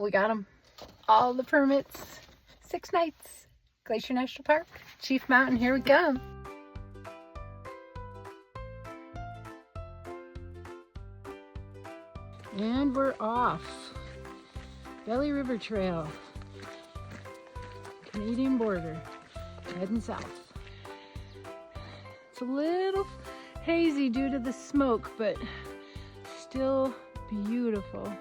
We got them. All the permits. 6 nights. Glacier National Park, Chief Mountain, here we come. And we're off. Belly River Trail. Canadian border. Heading south. It's a little hazy due to the smoke, but still beautiful.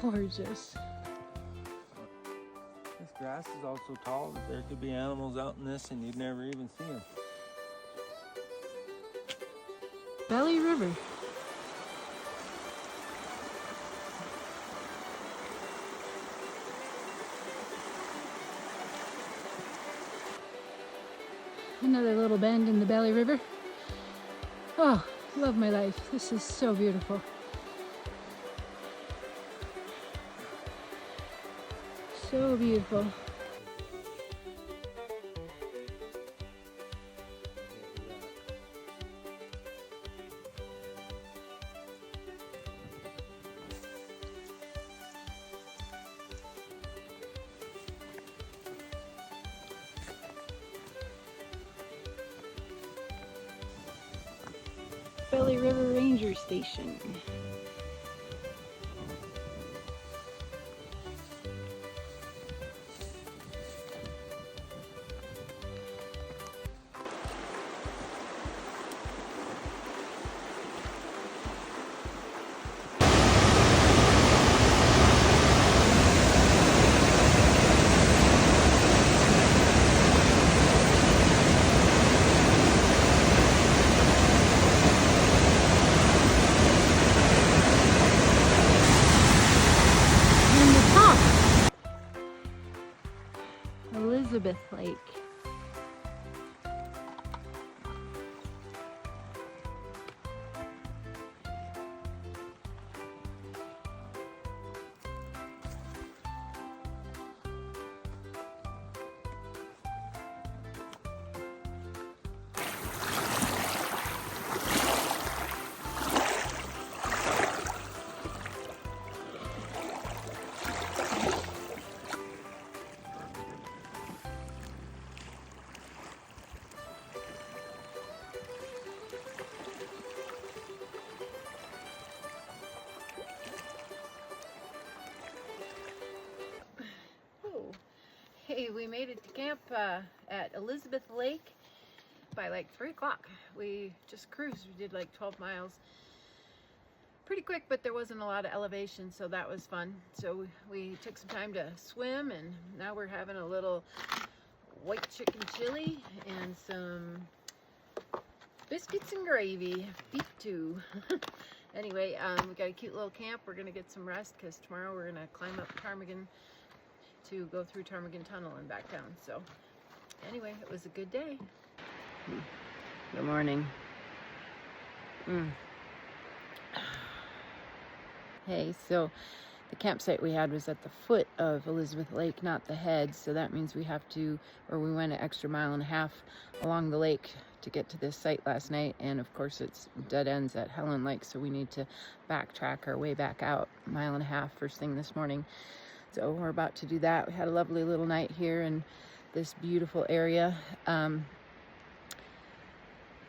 Gorgeous. This grass is also tall that there could be animals out in this and you'd never even see them. Belly River. Another little bend in the Belly River. Oh, love my life. This is so beautiful. So beautiful. Belly River Ranger Station. Elizabeth Lake. Hey, we made it to camp at Elizabeth Lake by like 3 o'clock. We just cruised. We did like 12 miles. Pretty quick, but there wasn't a lot of elevation, so that was fun. So we took some time to swim, and now we're having a little white chicken chili and some biscuits and gravy. Beef too. Anyway, we got a cute little camp. We're gonna get some rest because tomorrow we're gonna climb up Ptarmigan to go through Ptarmigan Tunnel and back down. So anyway, it was a good day. Good morning. Hey, so the campsite we had was at the foot of Elizabeth Lake, not the head, so that means we have to, or we went an extra 1.5 miles along the lake to get to this site last night, and of course it's dead ends at Helen Lake, so we need to backtrack our way back out 1.5 miles first thing this morning. So we're about to do that. We had a lovely little night here in this beautiful area.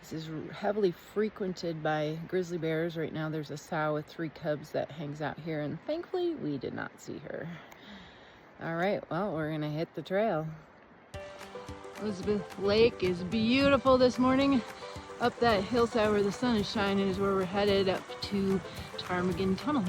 This is heavily frequented by grizzly bears. Right now there's a sow with 3 cubs that hangs out here, and thankfully we did not see her. All right, well, we're gonna hit the trail. Elizabeth Lake is beautiful this morning. Up that hillside where the sun is shining is where we're headed, up to Ptarmigan Tunnel.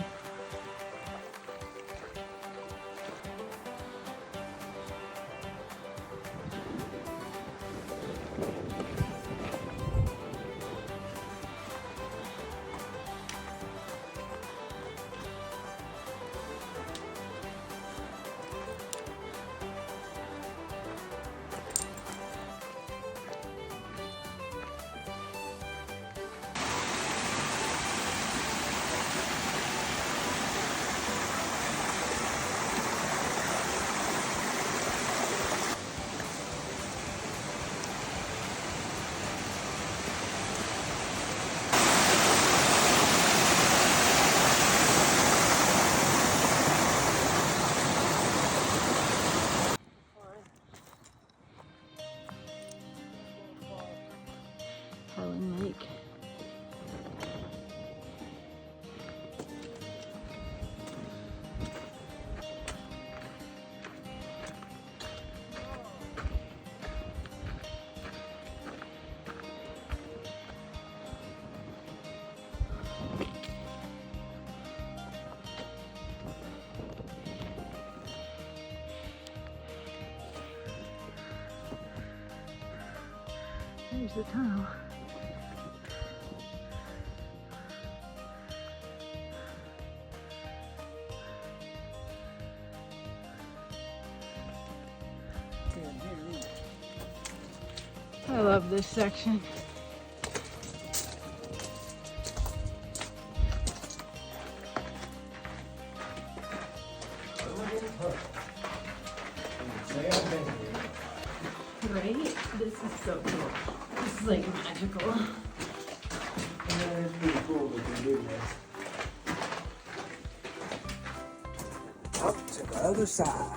Harlan Lake. There's the tunnel. I love this section. Right? This is so cool. This is like magical. Yeah, it's pretty cool that they did this. Up to the other side.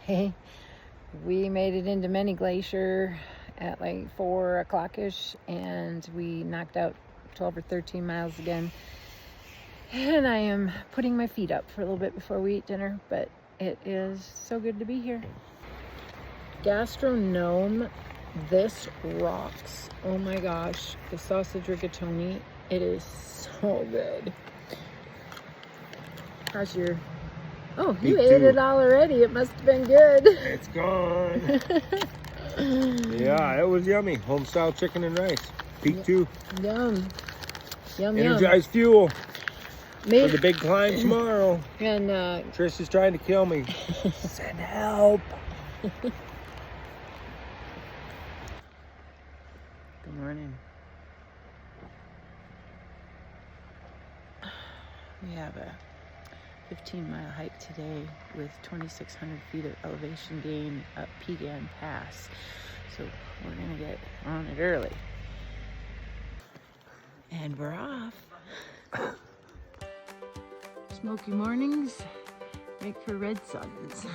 Hey, we made it into Many Glacier at like 4 o'clock-ish, and we knocked out 12 or 13 miles again. And I am putting my feet up for a little bit before we eat dinner, but it is so good to be here. Gastronome, this rocks. Oh my gosh, the sausage rigatoni, it is so good. How's your... Oh, you ate it all already. It must have been good. It's gone. Yeah, it was yummy. Home style chicken and rice. Peak 2. Yum. Yum, Energized fuel yum. for the big climb tomorrow. And Trish is trying to kill me. Send help. Good morning. We have a 15-mile hike today with 2,600 feet of elevation gain up Pegan Pass. So we're gonna get on it early. And we're off. Smoky mornings make for red suns.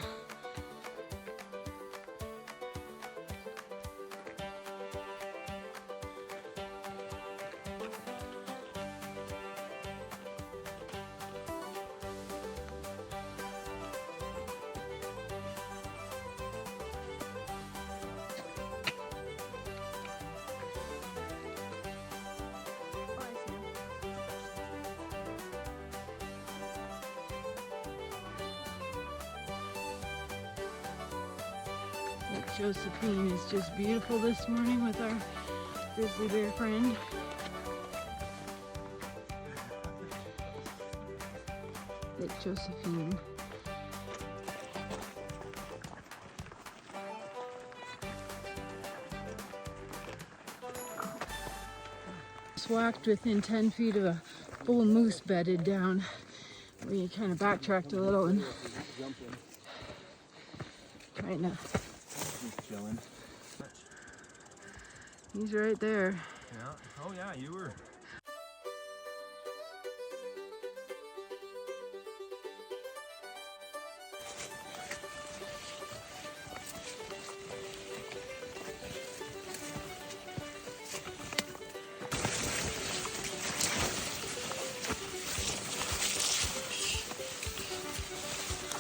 Lake Josephine is just beautiful this morning with our grizzly bear friend. Lake Josephine. Just walked within 10 feet of a full moose bedded down. We kind of backtracked a little and trying to... Chilling. He's right there. Yeah. Oh yeah, you were.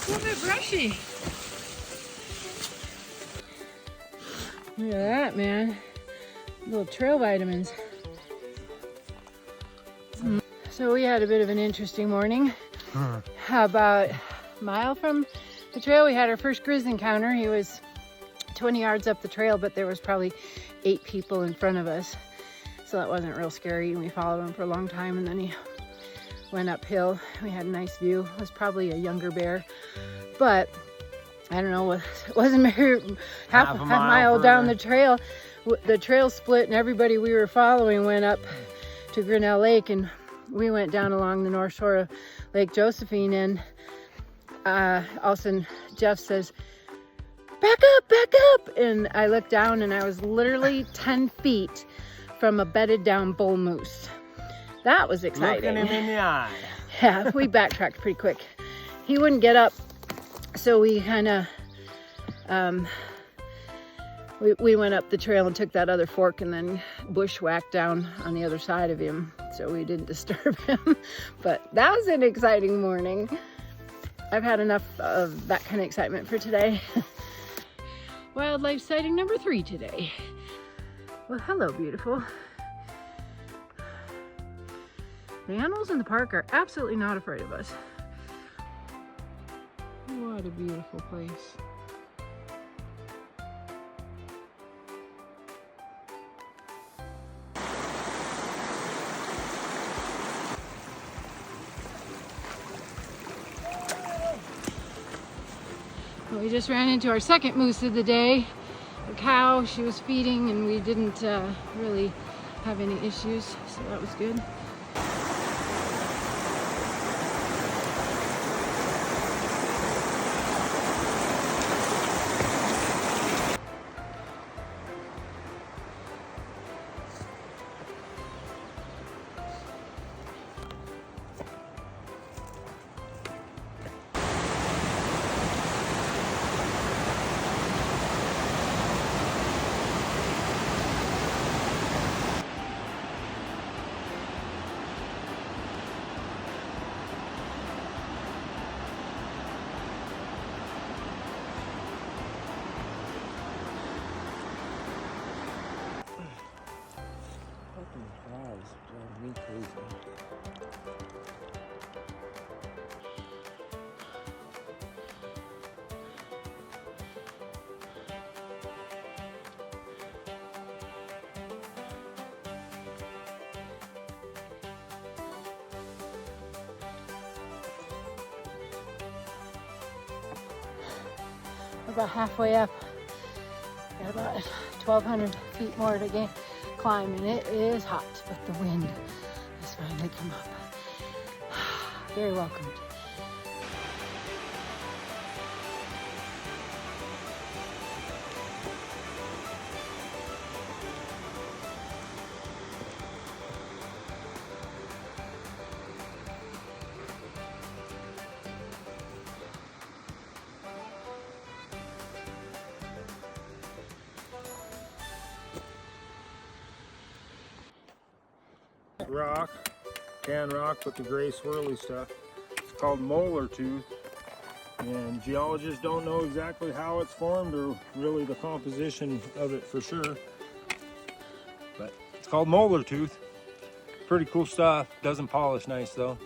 A little bit brushy. Look at that, man. Little trail vitamins. So we had a bit of an interesting morning. About a mile from the trail, we had our first grizz encounter. He was 20 yards up the trail, but there was probably 8 people in front of us. So that wasn't real scary. And we followed him for a long time, and then he went uphill. We had a nice view. It was probably a younger bear, but I don't know, it wasn't half a mile down the trail the trail split and everybody we were following went up to Grinnell Lake, and we went down along the north shore of Lake Josephine. And all of a sudden Jeff says, back up. And I looked down and I was literally 10 feet from a bedded down bull moose. That was exciting. Looking him in the eye. Yeah, we backtracked pretty quick. He wouldn't get up, so we kind of, we went up the trail and took that other fork and then bushwhacked down on the other side of him, so we didn't disturb him. But that was an exciting morning. I've had enough of that kind of excitement for today. Wildlife sighting number 3 today. Well, hello, beautiful. The animals in the park are absolutely not afraid of us. What a beautiful place. Well, we just ran into our second moose of the day. A cow, she was feeding, and we didn't really have any issues, so that was good. Drive me crazy. We're about halfway up. Got about 1,200 feet more to climb, and it is hot, but the wind has finally come up. Very welcomed. Rock, tan rock with the gray swirly stuff. It's called molar tooth, and geologists don't know exactly how it's formed or really the composition of it for sure. But it's called molar tooth. Pretty cool stuff. Doesn't polish nice though.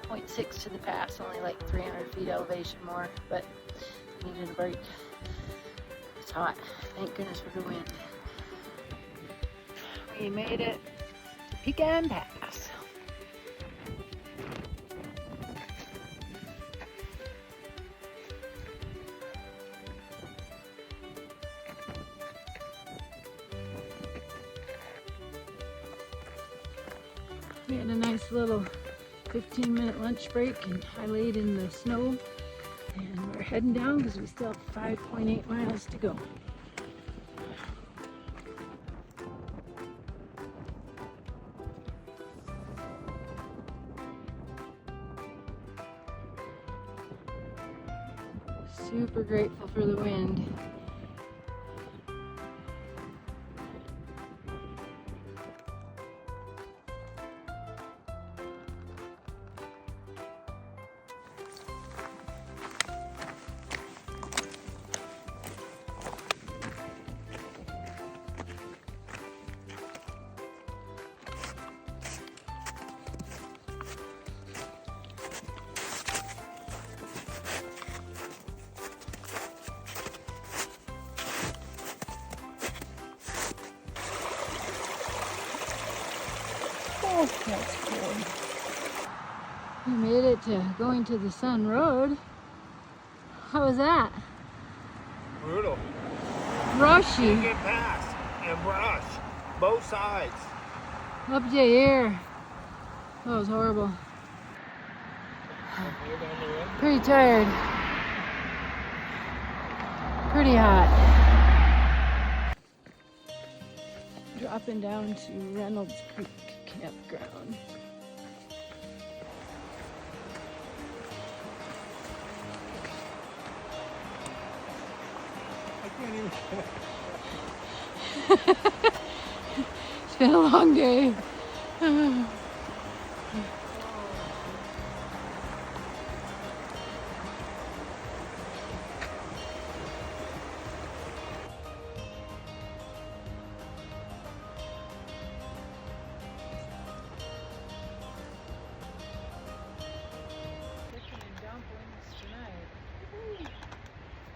0.6 to the pass, only like 300 feet elevation more, but needed a break. It's hot. Thank goodness for the wind. We made it to Pecan Pass. We had a nice little 15-minute lunch break, and I laid in the snow, and we're heading down because we still have 5.8 miles to go. Super grateful for the wind. Oh, that's cool. We made it to Going to the Sun Road. How was that? Brutal. Brushy. You get past and brush both sides. Up to here. That was horrible. Pretty tired. Pretty hot. Dropping down to Reynolds Creek Campground. I can't even. It's been a long day.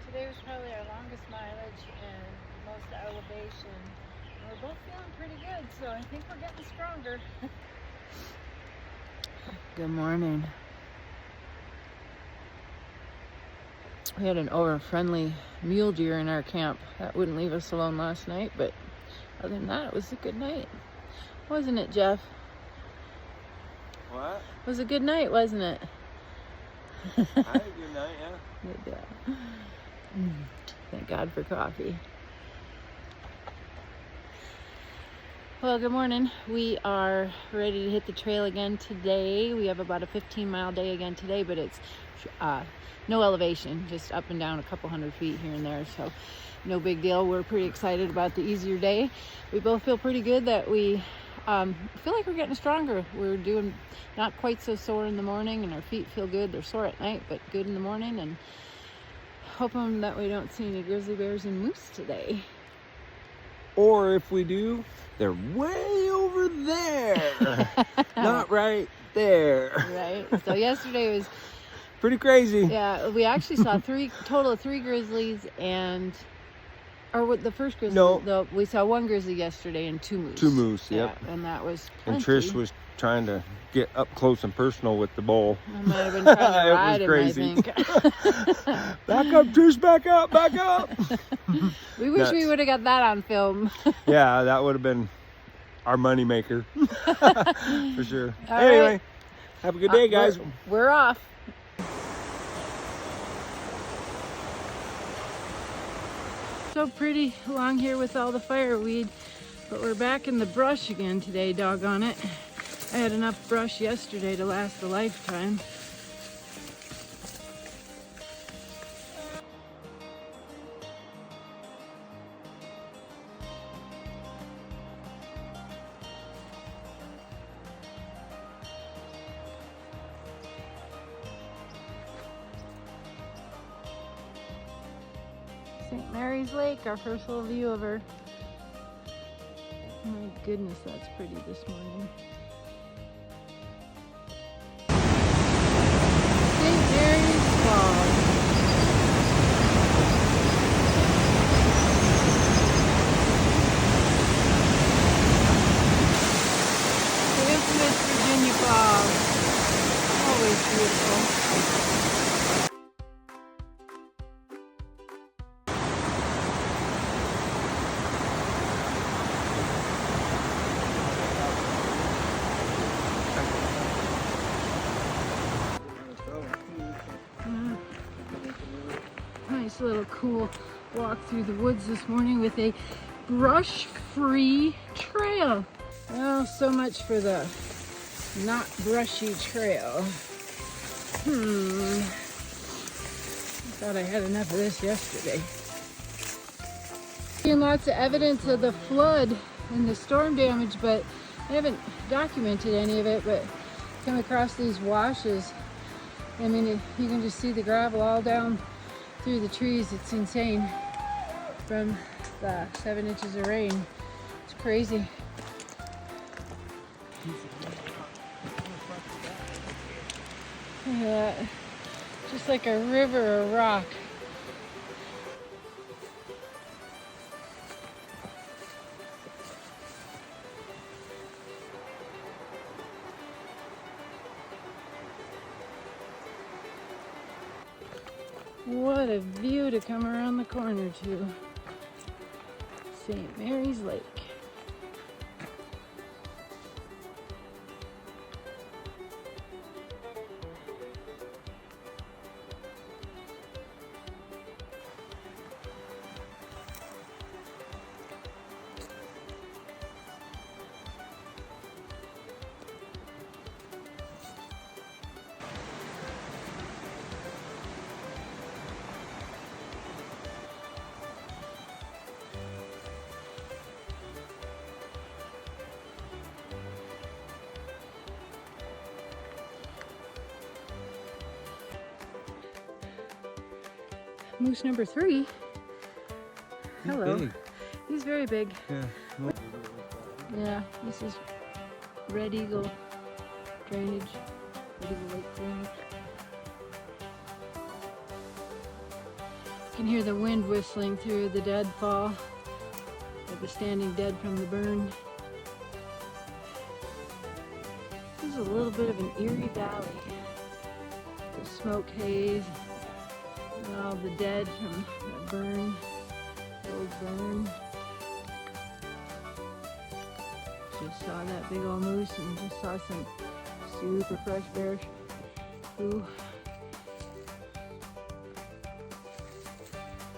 Today was probably our longest mileage and most elevation. And we're both feeling pretty good, so I think we're getting stronger. Good morning. We had an over-friendly mule deer in our camp that wouldn't leave us alone last night, but other than that, it was a good night. Wasn't it, Jeff? What? It was a good night, wasn't it? I had a good night, yeah. Good, Thank God for coffee. Well, good morning. We are ready to hit the trail again today. We have about a 15-mile day again today, but it's no elevation, just up and down a couple hundred feet here and there, so no big deal. We're pretty excited about the easier day. We both feel pretty good that we feel like we're getting stronger. We're doing not quite so sore in the morning, and our feet feel good. They're sore at night, but good in the morning, and hoping that we don't see any grizzly bears and moose today. Or if we do, they're way over there. Not right there. Right. So yesterday was pretty crazy. Yeah, we actually saw total of three grizzlies and the first grizzly. No. We saw one grizzly yesterday and two moose. Two moose, yep. Yeah, and that was plenty. And Trish was trying to get up close and personal with the bull. I might have been trying to ride him, crazy. I think. Back up, Trish, back up, back up. We wish we would have got that on film. Yeah, that would have been our money maker. For sure. All anyway, right. Have a good day, guys. We're off. So pretty along here with all the fireweed, but we're back in the brush again today, doggone it. I had enough brush yesterday to last a lifetime. St. Mary's Lake, our first little view of her. My goodness, that's pretty this morning. St. Mary's Falls. The infamous Virginia Falls. Always beautiful. Nice little cool walk through the woods this morning with a brush-free trail. Well, so much for the not brushy trail. Thought I had enough of this yesterday. Seeing lots of evidence of the flood and the storm damage, but I haven't documented any of it, but come across these washes. I mean, you can just see the gravel all down through the trees. It's insane from the 7 inches of rain. It's crazy. Yeah, just like a river of rock. What a view to come around the corner to St. Mary's Lake. Moose number 3. Hello. Big. He's very big. Yeah. Yeah, this is Red Eagle drainage. Red Eagle Lake drainage. You can hear the wind whistling through the deadfall of the standing dead from the burn. This is a little bit of an eerie valley. The smoke haze. And all the dead from the burn, the old burn. Just saw that big old moose and just saw some super fresh bears. Ooh.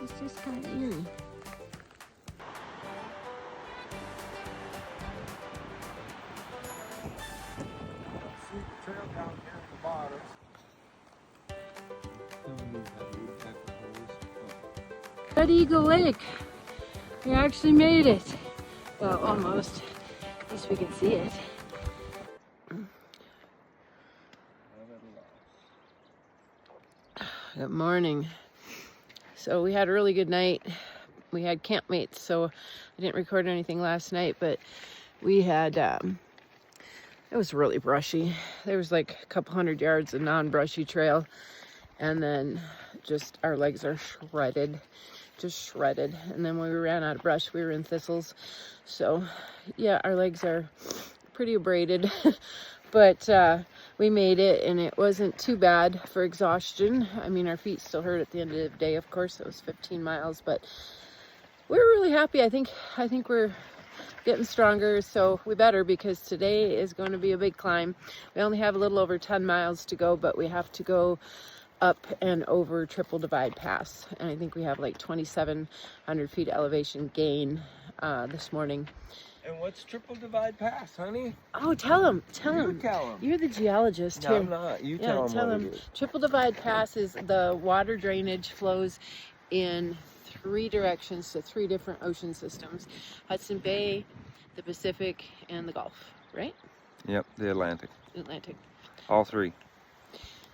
It's just kind of eerie. Trail down here at the bottom. Red Eagle Lake. We actually made it. Well, almost. At least we can see it. Good morning. So we had a really good night. We had campmates, so I didn't record anything last night, but we had, it was really brushy. There was like a couple hundred yards of non-brushy trail, and then just our legs are shredded. Just shredded. And then when we ran out of brush, we were in thistles. So yeah, our legs are pretty abraded, but we made it, and it wasn't too bad for exhaustion. I mean, our feet still hurt at the end of the day, of course. It was 15 miles, but we were really happy. I think we're getting stronger, so we better, because today is going to be a big climb. We only have a little over 10 miles to go, but we have to go up and over Triple Divide Pass, and I think we have like 2,700 feet elevation gain this morning. And what's Triple Divide Pass, honey? Oh, tell him. You tell him. You're the geologist No, here. I'm not. You Yeah, tell tell him him. what it is. Triple Divide Pass is the water drainage flows in 3 directions to 3 different ocean systems: Hudson Bay, the Pacific, and the Gulf. Right? Yep, the Atlantic. Atlantic. All 3.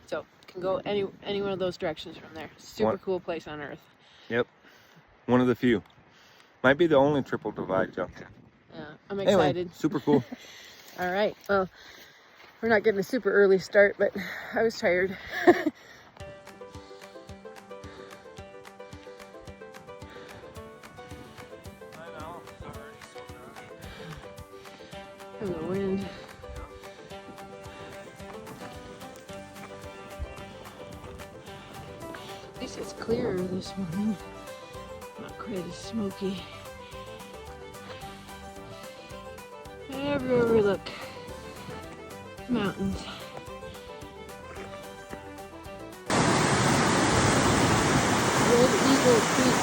So can go any one of those directions from there. Super cool place on Earth. Yep. One of the few. Might be the only Triple Divide junction. Yeah, I'm excited. Anyway, super cool. All right. Well, we're not getting a super early start, but I was tired. And the wind. At least it's clearer this morning. Not quite as smoky. Everywhere we look, mountains. Red Eagle Creek.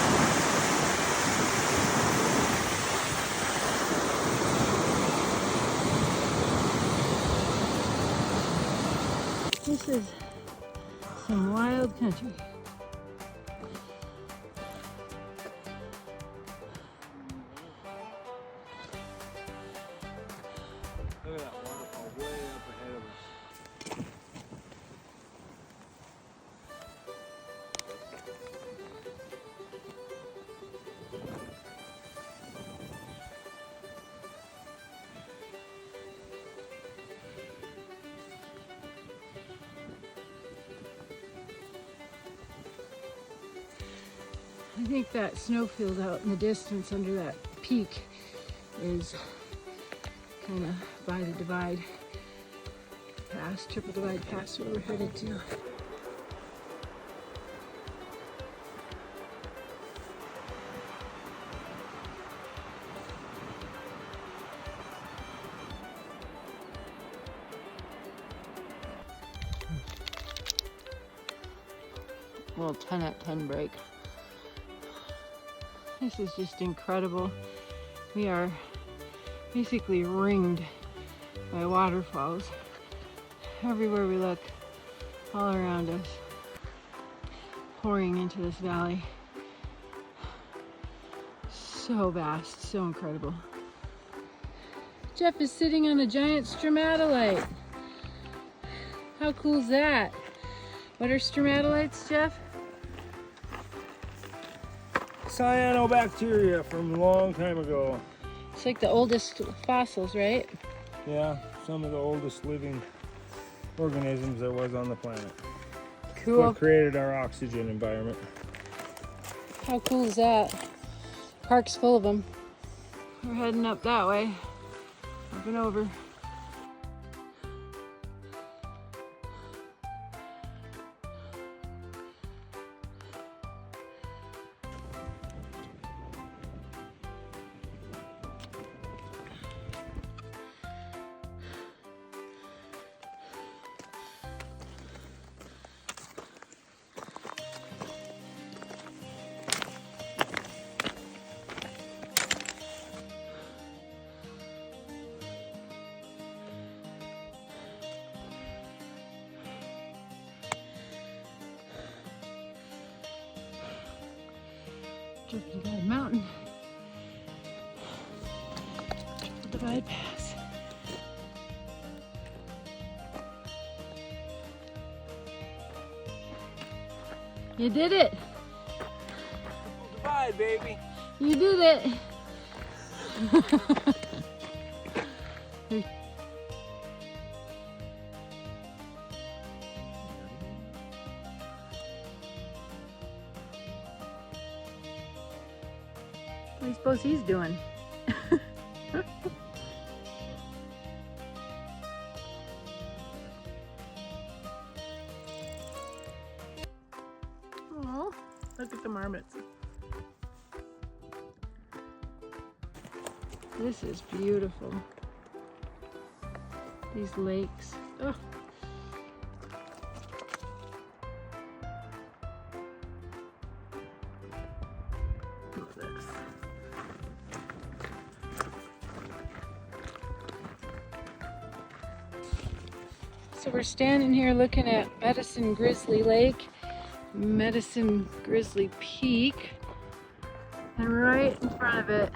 This is some wild country. Look at that waterfall way up ahead of us. I think that snowfield out in the distance under that peak is kind of by the divide pass, Triple Divide Pass, where we're headed to. little 10 at 10 break. This is just incredible. We are basically ringed by waterfalls everywhere we look, all around us, pouring into this valley. So vast, so incredible. Jeff is sitting on a giant stromatolite. How cool is that? What are stromatolites, Jeff? Cyanobacteria from a long time ago. It's like the oldest fossils, right? Yeah, some of the oldest living organisms there was on the planet. Cool. What created our oxygen environment. How cool is that? Park's full of them. We're heading up that way, up and over. Triple Divide Mountain. Triple Divide Pass. You did it! Triple Divide, baby! You did it! What do you suppose he's doing? Oh, look at the marmots. This is beautiful. These lakes. Oh. Look at this. So we're standing here looking at Medicine Grizzly Lake, Medicine Grizzly Peak, and right in front of it,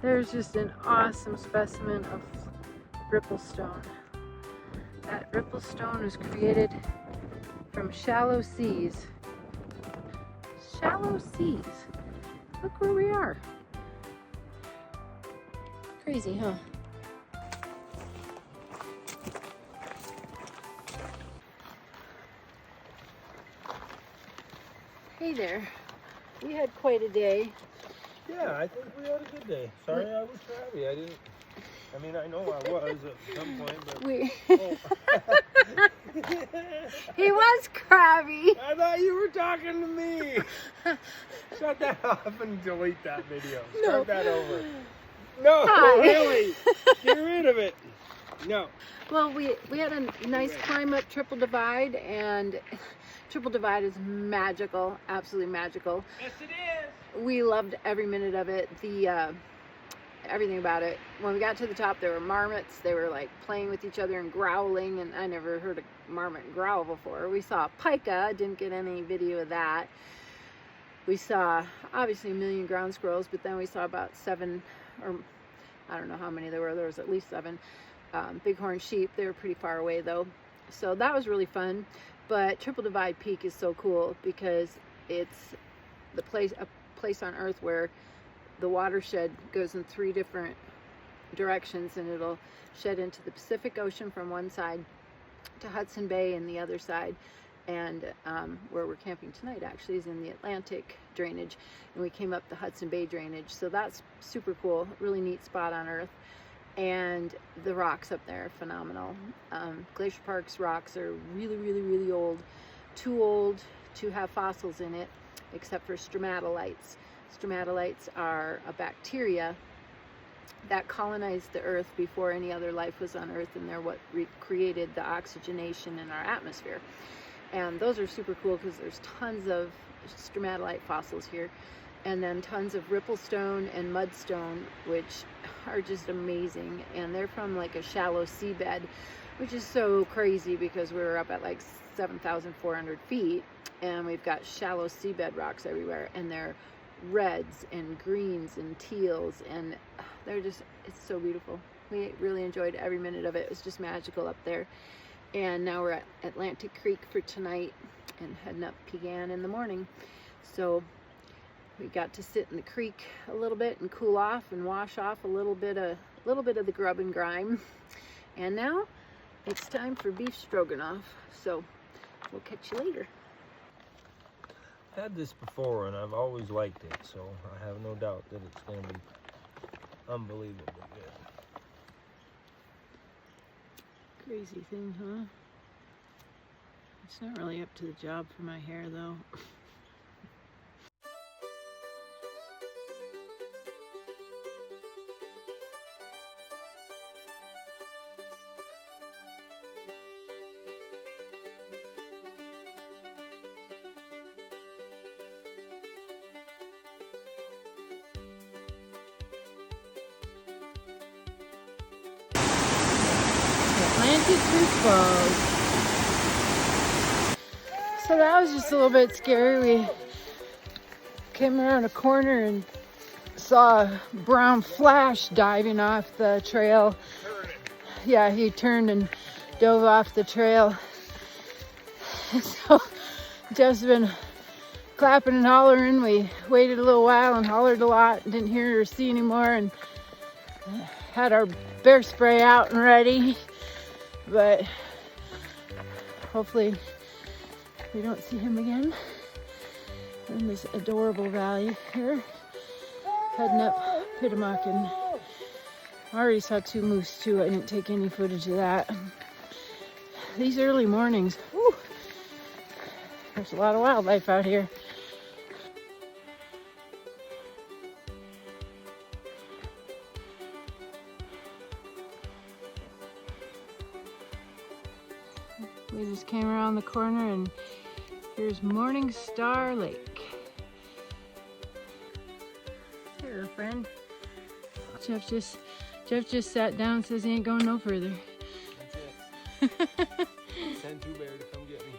there's just an awesome specimen of ripplestone. That ripplestone was created from shallow seas. Shallow seas. Look where we are. Crazy, huh? Hey there. We had quite a day. Yeah, I think we had a good day. Sorry I was crabby. I mean, I know I was at some point, but... He was crabby. I thought you were talking to me. Shut that off and delete that video. Start that over. No, Hi. really. Get rid of it. No. Well, we had a nice climb up Triple Divide, and Triple Divide is magical, absolutely magical. Yes, it is. We loved every minute of it. Everything about it. When we got to the top, there were marmots. They were like playing with each other and growling, and I never heard a marmot growl before. We saw pika, didn't get any video of that. We saw obviously a million ground squirrels, but then we saw about 7, or I don't know how many there was at least 7 bighorn sheep. They were pretty far away though, so that was really fun. But Triple Divide Peak is so cool because it's a place on Earth where the watershed goes in 3 different directions, and it'll shed into the Pacific Ocean from one side to Hudson Bay and the other side, and where we're camping tonight actually is in the Atlantic drainage, and we came up the Hudson Bay drainage, so that's super cool. Really neat spot on Earth. And the rocks up there are phenomenal. Glacier Park's rocks are really, really, really old. Too old to have fossils in it, except for stromatolites. Stromatolites are a bacteria that colonized the Earth before any other life was on Earth, and they're what created the oxygenation in our atmosphere. And those are super cool because there's tons of stromatolite fossils here, and then tons of ripplestone and mudstone, which are just amazing. And they're from like a shallow seabed, which is so crazy because we're up at like 7,400 feet, and we've got shallow seabed rocks everywhere, and they're reds and greens and teals, and they're just, it's so beautiful. We really enjoyed every minute of it. It was just magical up there. And now we're at Atlantic Creek for tonight and heading up Pegan in the morning. So we got to sit in the creek a little bit and cool off and wash off a little bit of the grub and grime. And now it's time for beef stroganoff. So we'll catch you later. I've had this before and I've always liked it, so I have no doubt that it's going to be unbelievably good. Crazy thing, huh? It's not really up to the job for my hair, though. Atlantic Creek Falls. So that was just a little bit scary. We came around a corner and saw a brown flash diving off the trail. Yeah, he turned and dove off the trail. So Jeff's been clapping and hollering. We waited a little while and hollered a lot, didn't hear or see anymore, and had our bear spray out and ready. But hopefully we don't see him again. In this adorable valley here, heading up Pitamakan. I already saw 2 moose too. I didn't take any footage of that. These early mornings, whew, there's a lot of wildlife out here. We just came around the corner and here's Morning Star Lake. Here, friend. Jeff just sat down and says he ain't going no further. That's it. Send 2 Bear to come get me.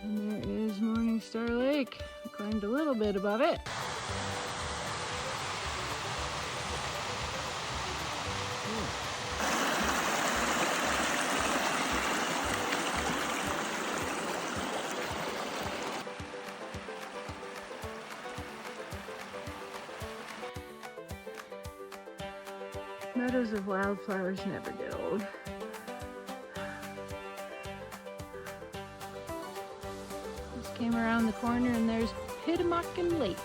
And there is Morning Star Lake. I climbed a little bit above it. Meadows of wildflowers never get old. Just came around the corner and there's Pitamakan Lake.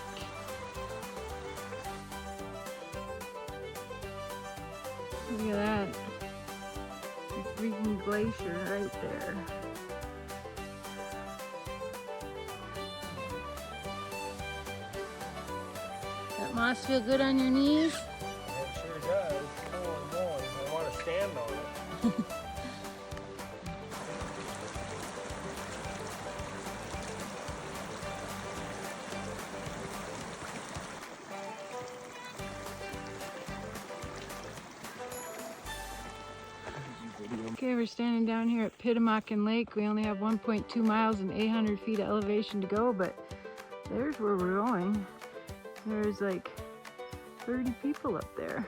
Look at that. The freaking glacier right there. That moss feel good on your knees? It sure does. I want to stand on it. Okay, we're standing down here at Pitamakan Lake. We only have 1.2 miles and 800 feet of elevation to go, but there's where we're going. There's like 30 people up there.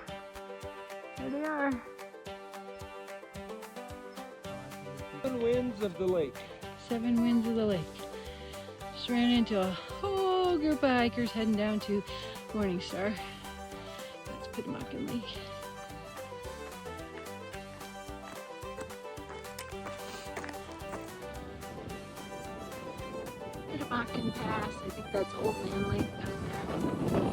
There they are. 7 winds of the lake. 7 winds of the lake. Just ran into a whole group of hikers heading down to Morning Star. That's Pitamakan Lake. Pitamakan Pass. I think that's Old Man Lake down there.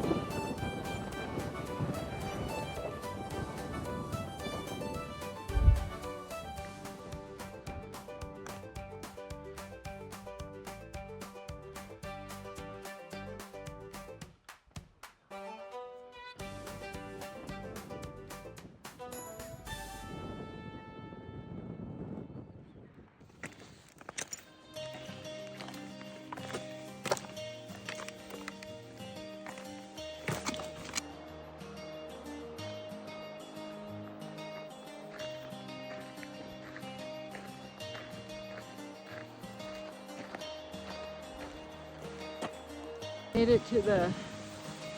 Made it to the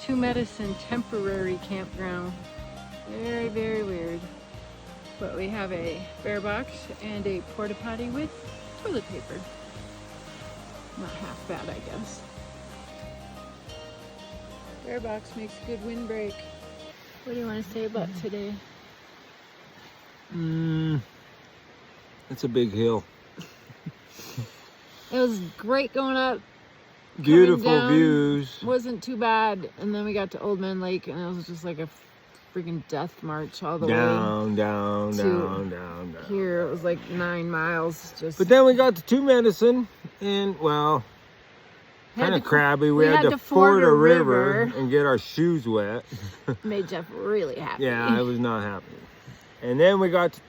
Two Medicine temporary campground. Very, very weird. But we have a bear box and a porta potty with toilet paper. Not half bad, I guess. Bear box makes a good windbreak. What do you want to say about today? It's a big hill. It was great going up. Beautiful down. views. Wasn't too bad. And then we got to Old Man Lake and it was just like a freaking death march all the Down, way down, to down, down, down. here. It was like 9 miles. Just But then we got to Two Medicine, and well, kind of crabby. We had to ford a river and get our shoes wet. Made Jeff really happy. Yeah, I was not happy. And then we got to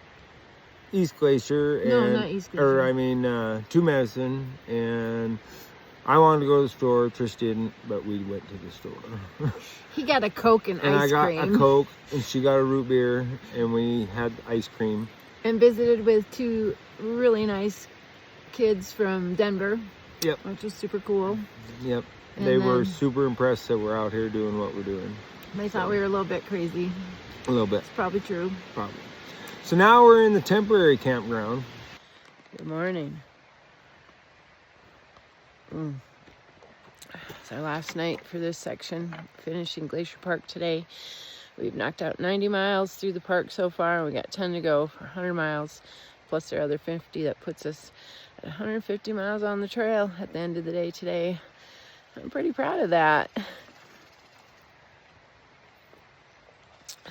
East Glacier, and No, not East Glacier. or I mean Two Medicine, and I wanted to go to the store. Trish didn't, but we went to the store. He got a Coke and And ice I got cream. a Coke, and she got a root beer, and we had ice cream. And visited with 2 really nice kids from Denver. Yep. Which was super cool. Yep. And They were then- super impressed that we're out here doing what we're doing. They thought we were a little bit crazy. A little bit, It's probably true. probably. So now we're in the temporary campground. Good morning. It's our last night for this section. Finishing Glacier Park today. We've knocked out 90 miles through the park so far, and we got 10 to go for 100 miles, plus our other 50. That puts us at 150 miles on the trail at the end of the day today. I'm pretty proud of that.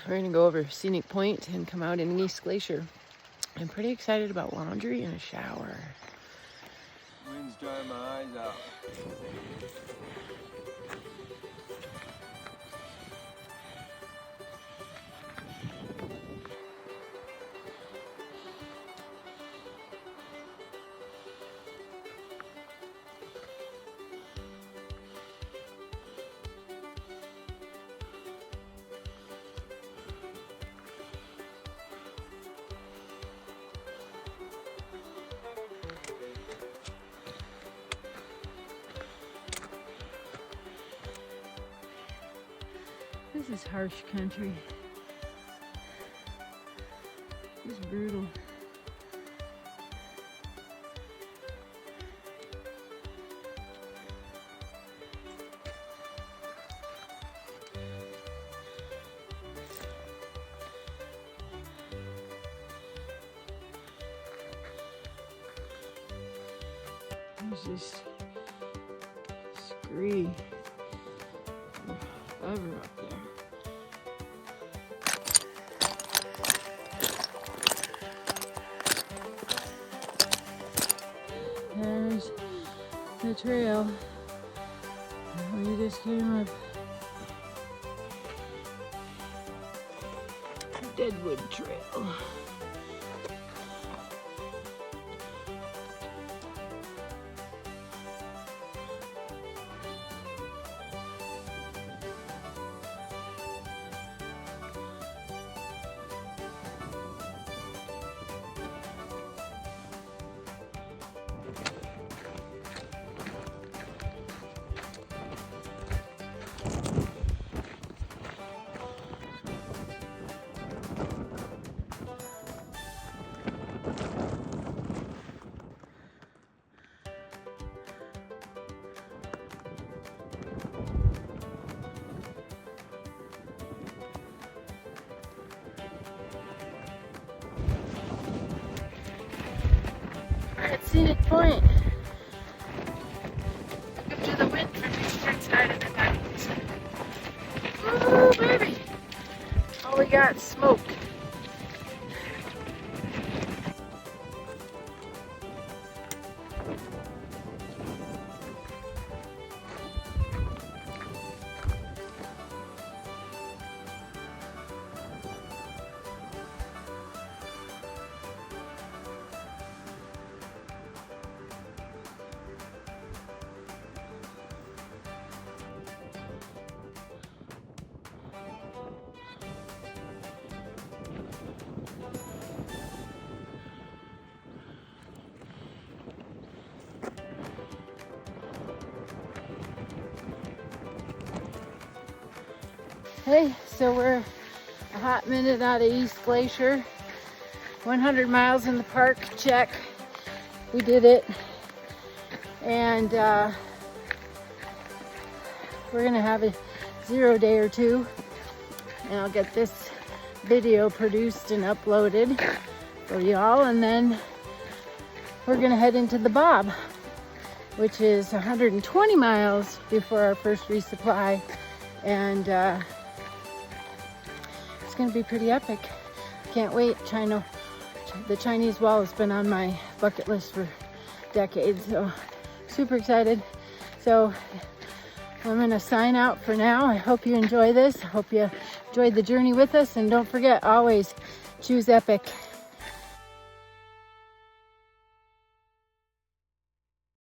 We're gonna go over Scenic Point and come out in East Glacier. I'm pretty excited about laundry and a shower. Wind's drying my eyes out. This is harsh country. It's brutal. There's just scree forever up there. There's the trail we just came up. Deadwood Trail. At Scenic Point. Welcome to the wind from the eastern side of the mountains. Woo, baby! All we got is smoke. Hey, so we're a hot minute out of East Glacier. 100 miles in the park, check. We did it. And we're gonna have a 0 day or two, and I'll get this video produced and uploaded for y'all, and then we're gonna head into the Bob, which is 120 miles before our first resupply, and it's gonna be pretty epic. Can't wait. The Chinese wall has been on my bucket list for decades, so super excited. So I'm gonna sign out for now. I hope you enjoy this. I hope you enjoyed the journey with us, and don't forget, always choose epic.